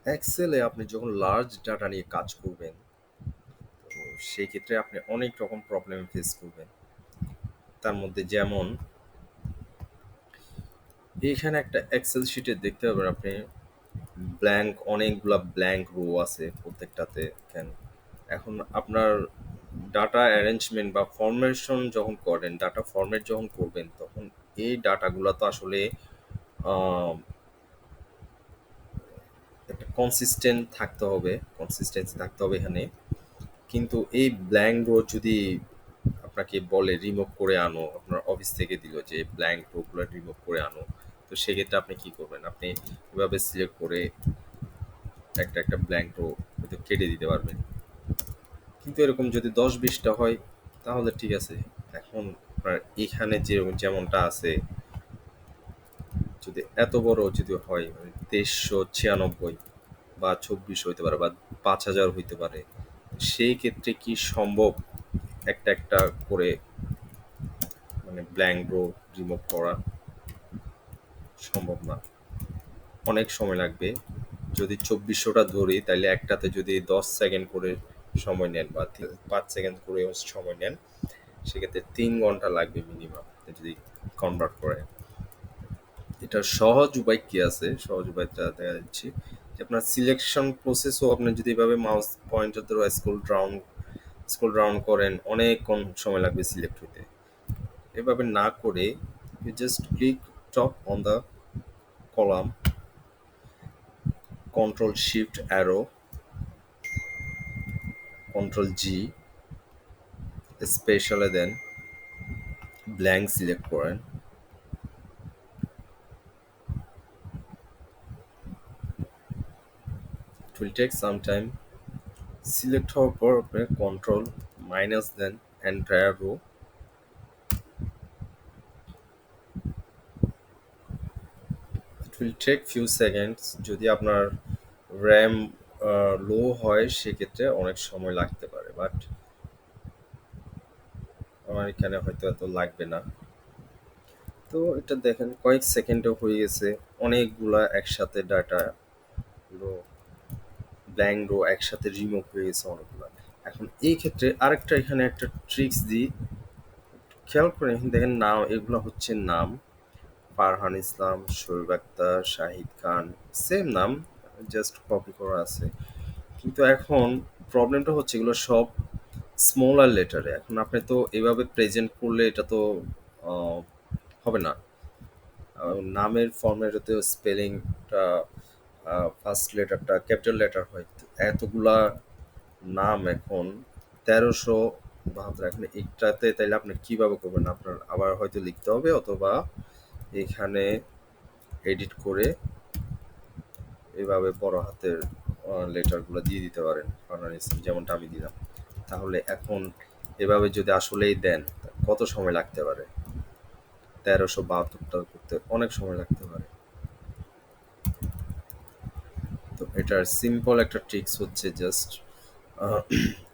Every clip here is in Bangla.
এক্সেলে আপনি যখন লার্জ ডাটা নিয়ে কাজ করবেন, তো সেই ক্ষেত্রে আপনি অনেক রকম প্রবলেম ফেস করবেন। তার মধ্যে যেমন এইখানে একটা এক্সেল শিটে দেখতে পাবেন আপনি অনেকগুলা ব্ল্যাঙ্ক রো আছে প্রত্যেকটাতে। দেখেন, এখন আপনার ডাটা অ্যারেঞ্জমেন্ট বা ফরমেশন যখন করেন, ডাটা ফরম্যাট যখন করবেন, তখন এই ডাটাগুলো তো আসলে আহ, একটা কনসিস্টেন্সি থাকতে হবে এখানে। কিন্তু এই ব্ল্যাঙ্ক রো যদি আপনাকে বলে রিমুভ করে আনো, আপনার অফিস থেকে দিল যে ব্ল্যাঙ্ক রোগুলো রিমুভ করে আনো, তো সেক্ষেত্রে আপনি কি করবেন? আপনি এভাবে সিলেক্ট করে একটা একটা ব্ল্যাঙ্ক রো হয়তো কেটে দিতে পারবেন। কিন্তু এরকম যদি 10-20টা হয়, তাহলে ঠিক আছে। এখন আপনার এখানে যেমনটা আছে, যদি এত বড় যদি হয়, 2396 বা 24 হইতে পারে বা 5000 হইতে পারে, সেই ক্ষেত্রে কি সম্ভব একটা একটা করে মানে ব্ল্যাঙ্ক রো রিমুভ করা? সম্ভব না, অনেক সময় লাগবে। যদি 2400টা ধরি, তাহলে একটাতে যদি 10 সেকেন্ড করে সময় নেন বা 5 সেকেন্ড করে সময় নেন, সেক্ষেত্রে 3 ঘন্টা লাগবে মিনিমাম যদি কনভার্ট করে। এটার সহজ উপায় কি আছে? সহজ উপায়টা দেখা যাচ্ছে যে আপনার সিলেকশন প্রসেসও আপনি যদি এভাবে মাউস পয়েন্টার ধরে স্ক্রল ডাউন করেন, অনেকক্ষণ সময় লাগবে সিলেক্ট হইতে। এভাবে না করে you just click top on the column, control shift arrow, control G, স্পেশালে দেন, ব্ল্যাঙ্ক সিলেক্ট করেন। It will take some time. সিলেক্ট হওয়ার পর আপনি কন্ট্রোল মাইনাস দেন, entire row. It will take few seconds. যদি আপনার র্যাম লো হয়, সেক্ষেত্রে অনেক সময় লাগতে পারে, বাট আমার এখানে হয়তো এত লাগবে না। তো এটা দেখেন কয়েক সেকেন্ডও হয়ে গেছে। অনেকগুলা একসাথে ডাটা রো, ব্ল্যাঙ্ক রো একসাথে রিমুভ হয়ে গেছে অনেকগুলা। এখন এই ক্ষেত্রে আরেকটা এখানে একটা ট্রিক্স দিই, খেয়াল করে এখানে দেখেন নাম, এগুলো হচ্ছে নাম। ফারহান ইসলাম, শোয়েব আক্তার, শাহিদ খান, সেম নাম, জাস্ট কপি করা আছে। কিন্তু এখন প্রবলেমটা হচ্ছে এগুলো সব স্মলার লেটারে। এখন আপনি তো এভাবে প্রেজেন্ট করলে এটা তো আহ, হবে না। নামের ফর্মেটে স্পেলিংটা ফার্স্ট লেটারটা ক্যাপিটাল লেটার হয়। তো এতগুলা নাম এখন 1372, এখন একটাতে তাইলে আপনি কিভাবে করবেন? আপনার আবার হয়তো লিখতে হবে, অথবা এখানে এডিট করে এভাবে বড় হাতের লেটারগুলো দিয়ে দিতে পারেন, ফারহান ইসলাম যেমনটা আমি দিলাম। তাহলে এখন এভাবে যদি আসলেই দেন, কত সময় লাগতে পারে? 1372টা করতে অনেক সময় লাগতে পারে। তো এটার সিম্পল একটা ট্রিক্স হচ্ছে জাস্ট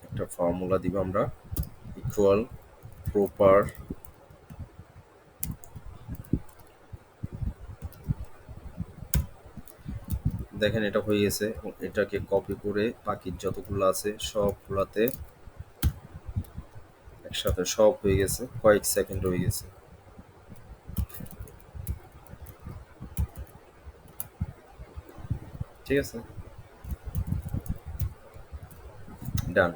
একটা ফর্মুলা দিব আমরা, ইকুয়াল প্রপার, দেখেন এটা হয়ে গেছে। এবং এটাকে কপি করে বাকি যতগুলো আছে সবগুলাতে একসাথে সব হয়ে গেছে, কয়েক সেকেন্ড হয়ে গেছে। ঠিক আছে, ডান।